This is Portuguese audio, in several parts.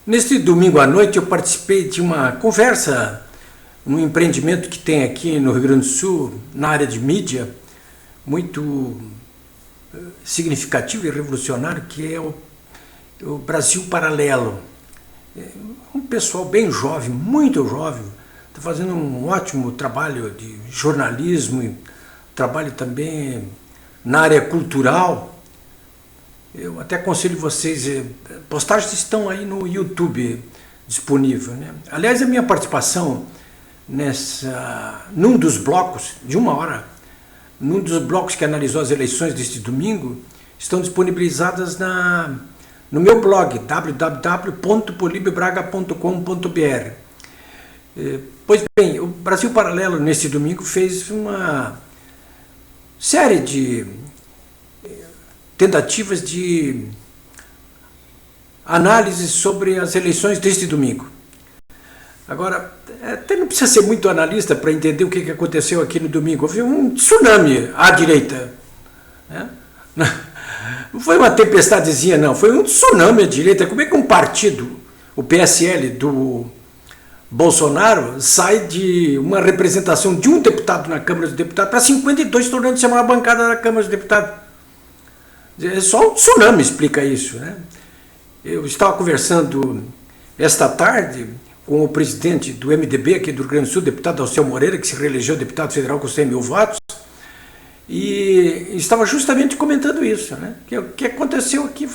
Neste domingo à noite eu participei de uma conversa num empreendimento que tem aqui no Rio Grande do Sul, na área de mídia, muito significativo e revolucionário, que é o Brasil Paralelo. Um pessoal bem jovem, muito jovem, está fazendo um ótimo trabalho de jornalismo, trabalho também na área cultural. Eu até aconselho vocês, postagens estão aí no YouTube disponível, né? Aliás, a minha participação num dos blocos, de 1 hora, num dos blocos que analisou as eleições deste domingo, estão disponibilizadas no meu blog, www.polibbraga.com.br. Pois bem, o Brasil Paralelo, neste domingo, fez uma série de tentativas de análise sobre as eleições deste domingo. Agora, até não precisa ser muito analista para entender o que aconteceu aqui no domingo. Houve um tsunami à direita, né? Não foi uma tempestadezinha, não. Foi um tsunami à direita. Como é que um partido, o PSL do Bolsonaro, sai de uma representação de um deputado na Câmara dos Deputados para 52, tornando-se uma bancada da Câmara dos Deputados? Só um tsunami explica isso, né? Eu estava conversando esta tarde com o presidente do MDB aqui do Rio Grande do Sul, deputado Alceu Moreira, que se reelegeu deputado federal com 100 mil votos, e estava justamente comentando isso, né? Que o que aconteceu aqui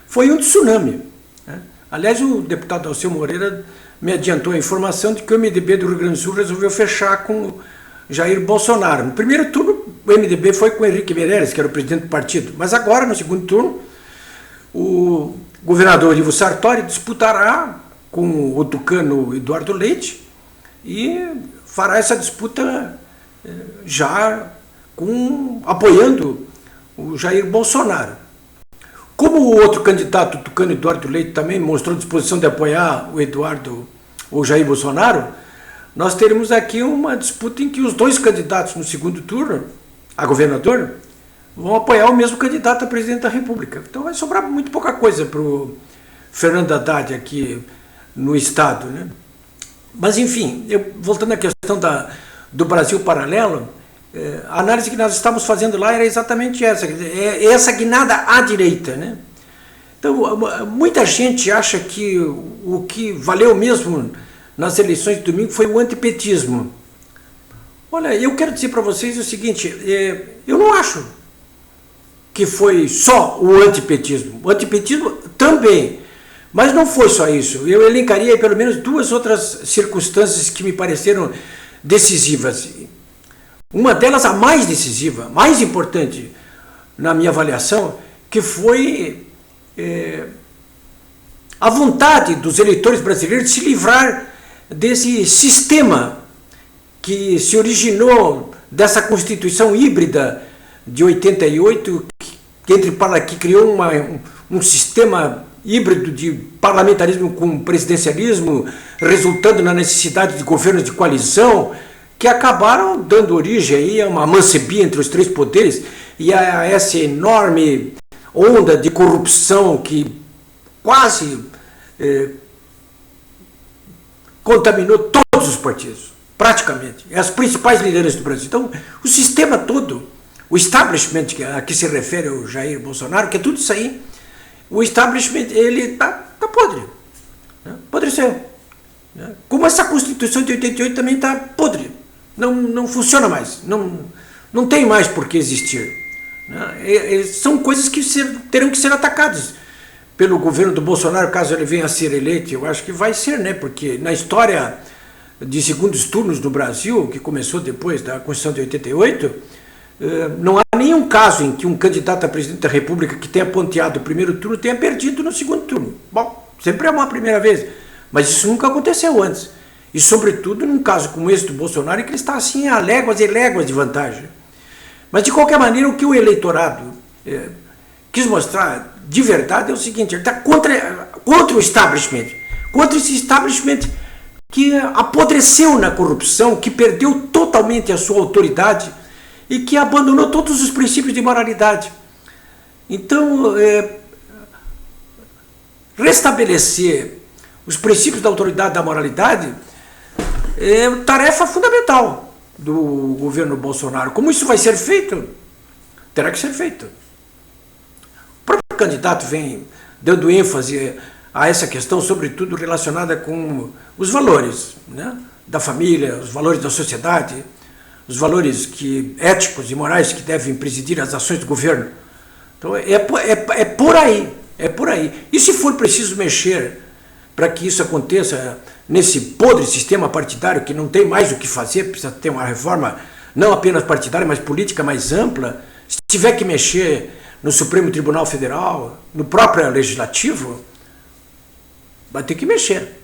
foi um tsunami, né? Aliás, o deputado Alceu Moreira me adiantou a informação de que o MDB do Rio Grande do Sul resolveu fechar com Jair Bolsonaro. No primeiro turno, o MDB foi com o Henrique Meirelles, que era o presidente do partido, mas agora, no segundo turno, o governador Ivo Sartori disputará com o tucano Eduardo Leite e fará essa disputa já apoiando o Jair Bolsonaro. Como o outro candidato, o tucano Eduardo Leite, também mostrou disposição de apoiar o Jair Bolsonaro, nós teremos aqui uma disputa em que os dois candidatos no segundo turno, a governador, vão apoiar o mesmo candidato a presidente da República. Então vai sobrar muito pouca coisa para o Fernando Haddad aqui no estado, né? Mas enfim, voltando à questão do Brasil Paralelo, a análise que nós estávamos fazendo lá era exatamente essa, essa guinada à direita, né? Então, muita gente acha que o que valeu mesmo nas eleições de domingo foi o antipetismo. Olha, eu quero dizer para vocês o seguinte, eu não acho que foi só o antipetismo. O antipetismo também, mas não foi só isso. Eu elencaria pelo menos duas outras circunstâncias que me pareceram decisivas. Uma delas, a mais decisiva, mais importante na minha avaliação, que foi a vontade dos eleitores brasileiros de se livrar desse sistema que se originou dessa Constituição híbrida de 88, que criou um sistema híbrido de parlamentarismo com presidencialismo, resultando na necessidade de governos de coalizão, que acabaram dando origem aí a uma mancebia entre os três poderes e a essa enorme onda de corrupção que quase contaminou todos os partidos, praticamente, as principais lideranças do Brasil. Então, o sistema todo, o establishment a que se refere o Jair Bolsonaro, que é tudo isso aí, o establishment, ele tá podre, né? Apodreceu, né? Como essa Constituição de 88 também está podre, não funciona mais, não tem mais por que existir, né? São coisas que terão que ser atacadas pelo governo do Bolsonaro, caso ele venha a ser eleito. Eu acho que vai ser, né? Porque na história de segundos turnos no Brasil, que começou depois da Constituição de 88, não há nenhum caso em que um candidato a presidente da República que tenha ponteado o primeiro turno tenha perdido no segundo turno. Bom, sempre é uma primeira vez, mas isso nunca aconteceu antes. E sobretudo num caso como esse do Bolsonaro, em que ele está assim a léguas e léguas de vantagem. Mas de qualquer maneira, o que o eleitorado quis mostrar de verdade é o seguinte: ele está contra o establishment, contra esse establishment que apodreceu na corrupção, que perdeu totalmente a sua autoridade e que abandonou todos os princípios de moralidade. Então, restabelecer os princípios da autoridade, da moralidade, é tarefa fundamental do governo Bolsonaro. Como isso vai ser feito? Terá que ser feito. O próprio candidato vem dando ênfase a essa questão, sobretudo relacionada com os valores, né, da família, os valores da sociedade, os valores éticos e morais que devem presidir as ações do governo. Então é por aí, é por aí. E se for preciso mexer para que isso aconteça nesse podre sistema partidário que não tem mais o que fazer, precisa ter uma reforma não apenas partidária, mas política mais ampla, se tiver que mexer no Supremo Tribunal Federal, no próprio Legislativo, vai ter que mexer.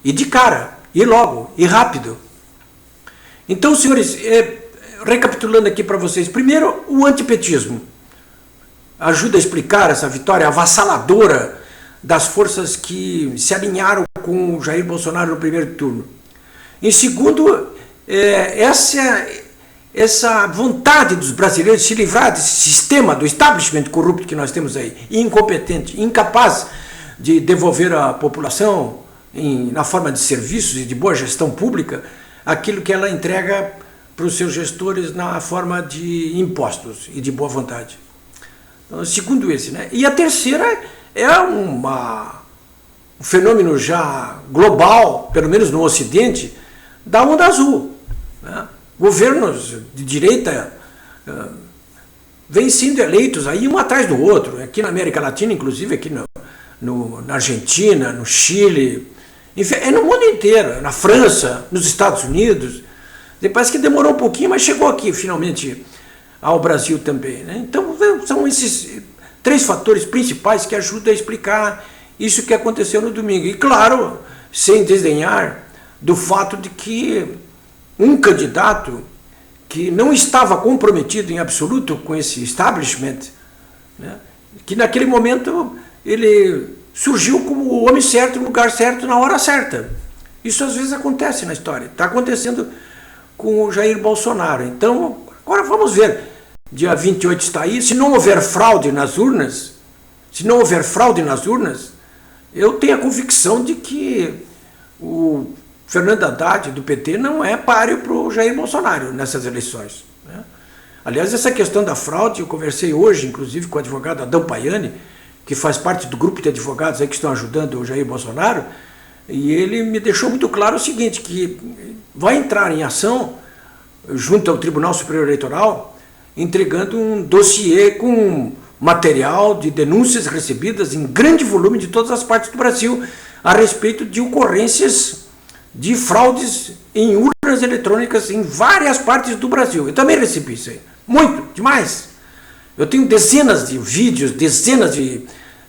E de cara, e logo, e rápido. Então, senhores, recapitulando aqui para vocês, primeiro, o antipetismo ajuda a explicar essa vitória avassaladora das forças que se alinharam com o Jair Bolsonaro no primeiro turno. Em segundo, essa vontade dos brasileiros de se livrar desse sistema, do establishment corrupto que nós temos aí, incompetente, incapaz de devolver à população, na forma de serviços e de boa gestão pública, aquilo que ela entrega para os seus gestores na forma de impostos e de boa vontade. Então, segundo esse, né? E a terceira é um fenômeno já global, pelo menos no Ocidente, da onda azul, né? Governos de direita vêm sendo eleitos aí um atrás do outro, aqui na América Latina, inclusive aqui na Argentina, no Chile, enfim, no mundo inteiro, na França, nos Estados Unidos. Parece que demorou um pouquinho, mas chegou aqui finalmente ao Brasil também, né? Então são esses três fatores principais que ajudam a explicar isso que aconteceu no domingo. E claro, sem desdenhar do fato de que um candidato que não estava comprometido em absoluto com esse establishment, né, que naquele momento ele surgiu como o homem certo, no lugar certo, na hora certa. Isso às vezes acontece na história. Está acontecendo com o Jair Bolsonaro. Então, agora vamos ver. Dia 28 está aí. Se não houver fraude nas urnas, eu tenho a convicção de que o Fernando Haddad, do PT, não é páreo para o Jair Bolsonaro nessas eleições, né? Aliás, essa questão da fraude, eu conversei hoje, inclusive, com o advogado Adão Paiani, que faz parte do grupo de advogados aí que estão ajudando o Jair Bolsonaro, e ele me deixou muito claro o seguinte, que vai entrar em ação junto ao Tribunal Superior Eleitoral, entregando um dossiê com material de denúncias recebidas em grande volume de todas as partes do Brasil a respeito de ocorrências de fraudes em urnas eletrônicas em várias partes do Brasil. Eu também recebi isso aí. Muito, demais. Eu tenho dezenas de vídeos, dezenas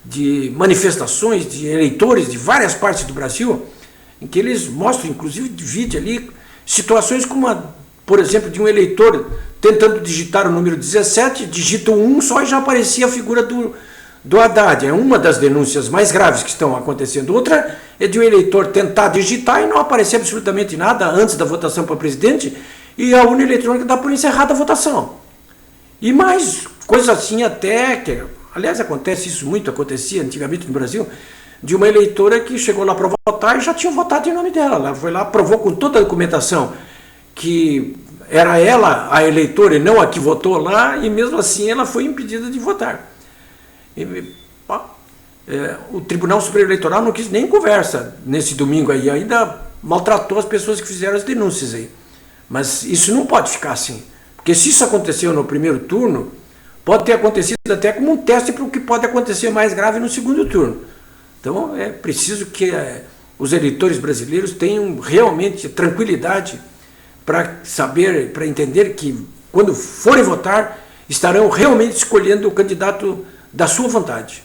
de manifestações de eleitores de várias partes do Brasil, em que eles mostram, inclusive, de vídeo ali, situações como, por exemplo, de um eleitor tentando digitar o número 17, digita o 1 só e já aparecia a figura do Haddad. É uma das denúncias mais graves que estão acontecendo. Outra é de um eleitor tentar digitar e não aparecer absolutamente nada antes da votação para presidente e a urna eletrônica dá por encerrada a votação. E mais coisas assim até, que aliás acontecia antigamente no Brasil, de uma eleitora que chegou lá para votar e já tinha votado em nome dela. Ela foi lá, aprovou com toda a documentação que era ela a eleitora e não a que votou lá, e mesmo assim ela foi impedida de votar. O Tribunal Superior Eleitoral não quis nem conversa nesse domingo aí, ainda maltratou as pessoas que fizeram as denúncias aí. Mas isso não pode ficar assim, porque se isso aconteceu no primeiro turno, pode ter acontecido até como um teste para o que pode acontecer mais grave no segundo turno. Então é preciso que os eleitores brasileiros tenham realmente tranquilidade para saber, para entender que quando forem votar, estarão realmente escolhendo o candidato da sua vontade.